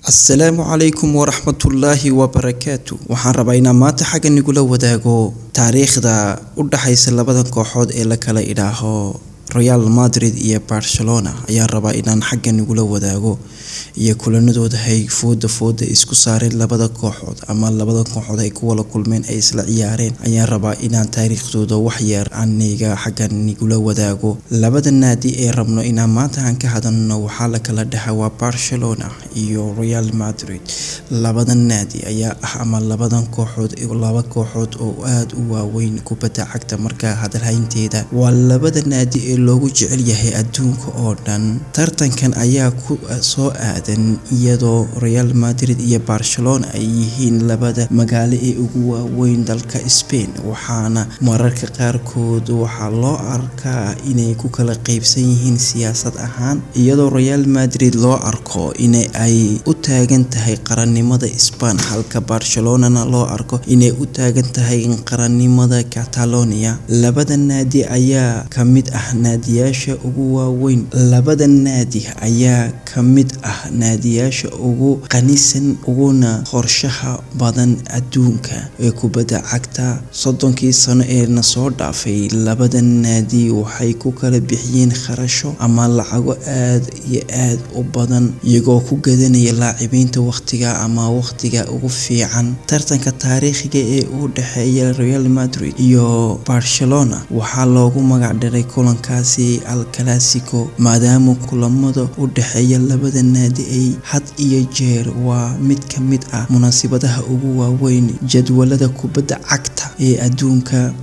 السلام عليكم ورحمة الله وبركاته. waxaan rabaa inaan maanta xagga nigula wadaago taariikhda u dhaxaysa labada kooxood ee la kala idhaaho Real Madrid iyo Barcelona. ayaan rabaa inaan xagga nigula wadaago iyo kulanadooda hay fooda isku saareen labada kooxood ama labada kooxood ay ku wada kulmeen ay isla ciyaareen. ayaan rabaa inaan taariikhdooda wax yar aniga xagga nigula wadaago. labada naadi ee rabno inaan maanta aan ka hadalno waxaa la kala dhaxaa Barcelona iyo Real Madrid. labada naadi ayaa ama labada kooxood laba kooxood oo aad u waaweyn kubadda cagta marka hadalhaynteeda waa labada naadi ee loogu jecel yahay adduunka oo dhan. tartankan ayaa ku soo aadan iyadoo Real Madrid iyo Barcelona ay yihiin labada magaalo ee ugu waaweyn dalka Spain, waxaana mararka qaarkood waxaa loo arkaa inay ku kala qaybsan yihiin siyaasad ahaan, iyadoo Real Madrid loo arko inay ay u taagan tahay qarannimada Spain halka Barcelona loo arko inay u taagan tahay qarannimada Catalonia. labada naadi ayaa kamid ah naadiyaasha ugu waaweyn labada naadi ayaa kamid ah naadiyaasha ugu qanisan uguna qorshaha badan adduunka ee kubadda cagta. 30 sano ee na soo dhaafay labada naadi waxay ku kala bixiyeen kharasho ama lacago aad iyo aad u badan iyagoo ku gadanaya laacibiinta waqtiga ugu fiican. tartanka taariikhiga ee u dhaxeeya Real Madrid iyo Barcelona waxaa loogu magac daray kulankaasi El Clasico maadaama kulamada u dhaxeeya labada naadi ay had iyo jeer waa mid ka mid ah munaasabadaha ugu waaweyn jadwalada kubadda cagta ee adduunka.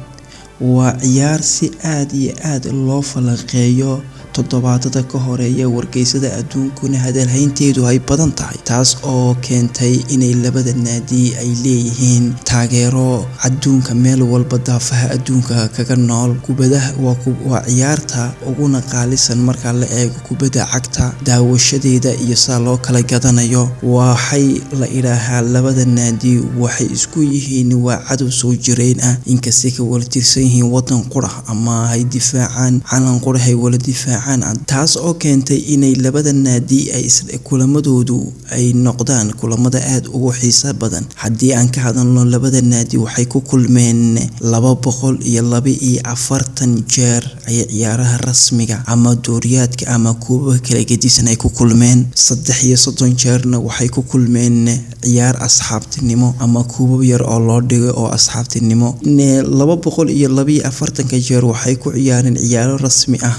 waa ciyaar si aad iyo aad loo falanqeeyo toddobaadada ka horeeya wargeysada adduunkuna hadalhaynteedu ay badan tahay, taas oo keentay inay labada naadi ay leeyihiin taageero adduunka meel walba daafaha adduunka kaga nool. kubadaha waa ciyaarta ugu qaalisan marka la eego kubadda cagta daawashadeeda iyo sida loo kala gadanayo. waxay la ilaaha labada naadi waxay isku yihiin waa cadow soo jireen ah, inkastoo ka wada tirsan yihiin wadan qura ama ay difaacaan calan qura ay wada difaacaan, taas oo keentay inay labada naadi ay kulamadoodu ay noqdaan kulamada aad ugu xiiso badan. haddii aan ka hadalno labada naadi waxay ku kulmeen 242 jeer ay ciyaaraha rasmiga ama dooriyaadka ama kuwa kala gedisan ay ku kulmeen. 33 jeerna waxay ku kulmeen ciyaar asxaabtinimo ama kuwa yar oo loo dhigay oo asxaabtinimo. 242 jeer waxay ku ciyaareen ciyaaro rasmi ah.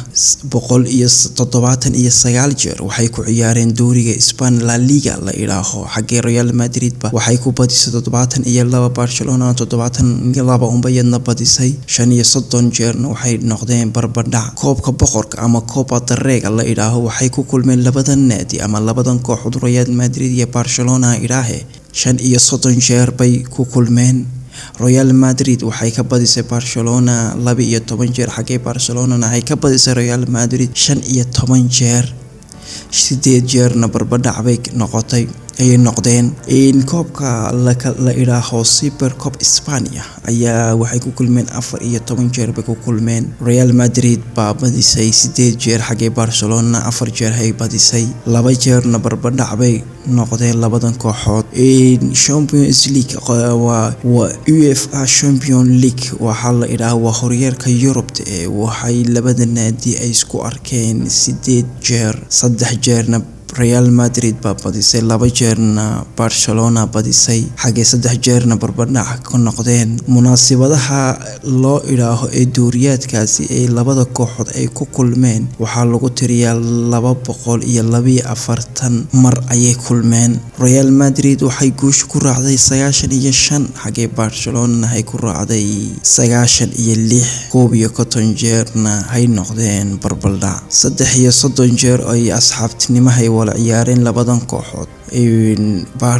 179 jeer waxay ku ciyaareen dooriga Spain La Liga la ilaaho. xagga Real Madrid waxay ku badisay 72, Barcelona 72 umbayadna badisay. 35 jeerna waxay noqdeen barbardhac. koobka boqorka ama Copa del Rey la ilaaho waxay ku kulmeen labada naadi ama labadan kooxood Real Madrid iyo Barcelona ilaahe 35 jeer bay ku kulmeen. Real Madrid waxay ka badisay Barcelona 12 jeer, xagee Barcelona ay ka badisay Real Madrid 15 jeer. 8 jeerna barbardhac bay noqotay ay noqdeen. koobka la ilaaho Super Cup Spain ayaa waxay ku kulmeen 14 jeer bay ku kulmeen. Real Madrid baa badisay 8 jeer, xagee Barcelona 4 jeer ay badisay. 2 jeerna barbardhac bay noqdeen labadan kooxood. Champions League waa UEFA Champions League waxaa la ilaaho horyaalka Yurub ee waxay labada naadi ay isku arkeen 8 jeer. 3 jeerna Real Madrid baa badisay, 2 jeerna Barcelona badisay, xagee 3 jeerna barbardhac ka noqdeen. munaasabadaha loo ilaaho ee dooriyaadkaasi ee labada kooxood ay ku kulmeen waxaa lagu tiriyaa 242 mar ayay kulmeen. Real Madrid waxay guush ku raacday 95, xagee Barcelona ay ku raacday 96. 51 jeerna ay noqdeen barbardhac. 33 jeer ay asxaabtinimo wala ciyaareen labadan kooxood.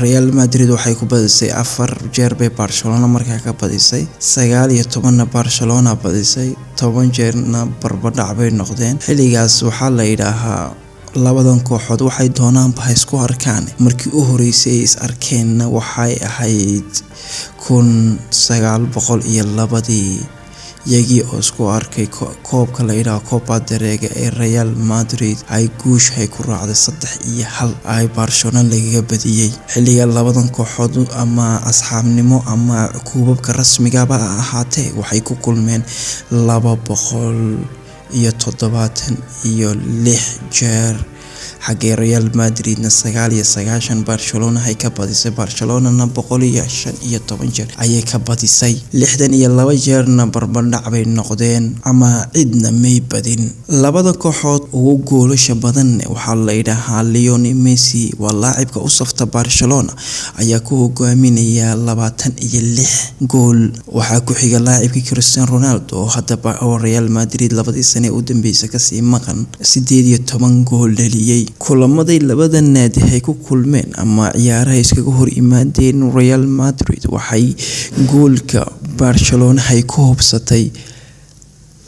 Real Madrid waxay ku badisay 4 jeer bay Barcelona markaa ka badisay. 19 Barcelona badisay. 10 jeerna barbardhac bay noqdeen. xiligaas waxaa la yidhaahaa labadan kooxood waxay doonaanba isku arkaan. markii u horeysay is arkeenna waxay ahayd 1902 iyagii oo isku arkay koobka la yiraahdo Copa del Rey ee Real Madrid ay guush ay ku raacday 3-1 ay Barcelona lagaga badiyay xilliga labadan kooxood ama asxaabnimo ama koobabka rasmiga ah ahaatee waxay ku kulmeen 276 jeer xagee Real Madrid 99 Barcelona ay ka badisay Barcelona 115 jeer ayay ka badisay 62 jeerna barbardhac bay noqdeen ama cidna may badin labada kooxood ugu goolasha badan waxa la yiraahdaa Lionel Messi waa laacibka u safta Barcelona ayaa ku hogaaminaya 26 gool waxa ku xiga laacibka Cristiano Ronaldo oo hadda Real Madrid labadii sano u dambeysay ka sii maqan 18 gool dhaliyay kulamadii labada naadi ay ku kulmeen ama ciyaaraha iskaga hor imaadeen Real Madrid waxay goolka Barcelona ay ku hubsatay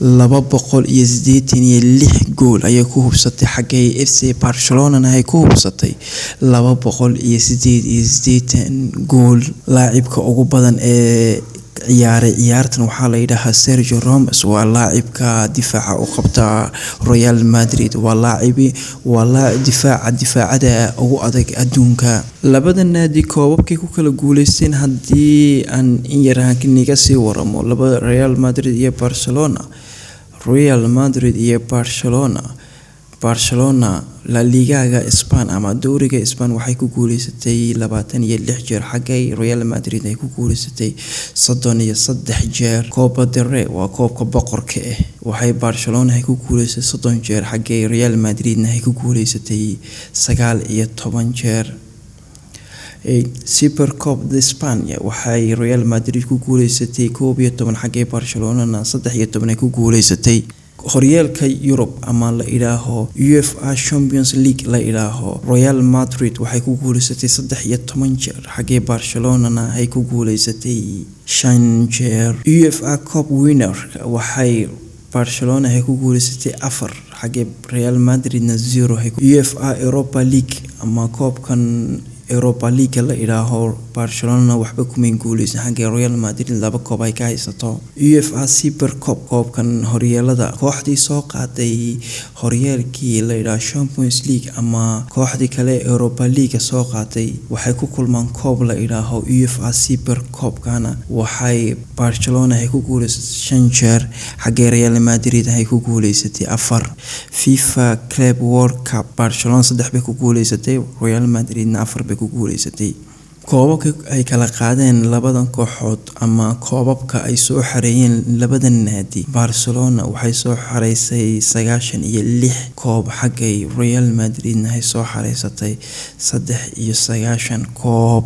286 gool ayay ku hubsatay xagee FC Barcelona ay ku hubsatay 288 gool laacibka ugu badan ee ciyaartan waxa la yiraahdaa Sergio Ramos waa laacibka difaaca u qabta Real Madrid waa laacib difaacada ugu adag adduunka labada naadi koobabkay ku kala guuleysteen hadii aan in yaraan kiniga sii waramo labada Real Madrid iyo Barcelona La Liga Spain ama dowriga Spain waxay ku guuleysatay 26 jeer xagee Real Madrid ay ku guuleysatay 33 jeer Copa del Rey waa koobka boqorka waxay Barcelona ay ku guuleysatay 30 jeer xagee Real Madrid ay ku guuleysatay 19 jeer Super Copa de España waxay Real Madrid ku guuleysatay 11 xagee Barcelona 13 ay ku guuleysatay horyaalka Europe ama la ilaaho UEFA Champions League la ilaaho Real Madrid waxay ku guuleysatay 13 jeer xagee Barcelona ay ku guuleysatay 5 jeer UEFA Cup winner waxay Barcelona ay ku guuleysatay 4 xagee Real Madrid 0 UEFA Europa League ama koobkan Europa League la ilaaho Barcelona waxba kuma guuleysan xagee Real Madrid 2 koob ay ka haysato UEFA Super Cup koobkan horyaalada kooxdii soo qaaday horyaalkii la ilaaho Champions League ama kooxdii kale Europa League soo qaaday waxay ku kulmaan koob la ilaaho UEFA Super Cup kana waxay Barcelona ay ku guuleysatay 5 jeer xagee Real Madrid ay ku guuleysatay 4 FIFA Club World Cup Barcelona 3 bay ku guuleysatay Real Madrid 4 bay ku guuleysatay koobabka ay kala qaadeen labadan kooxood ama koobabka ay soo xareeyeen labadan naadi Barcelona waxay soo xareysay 96 koob xagee Real Madrid ay soo xareysatay 93 koob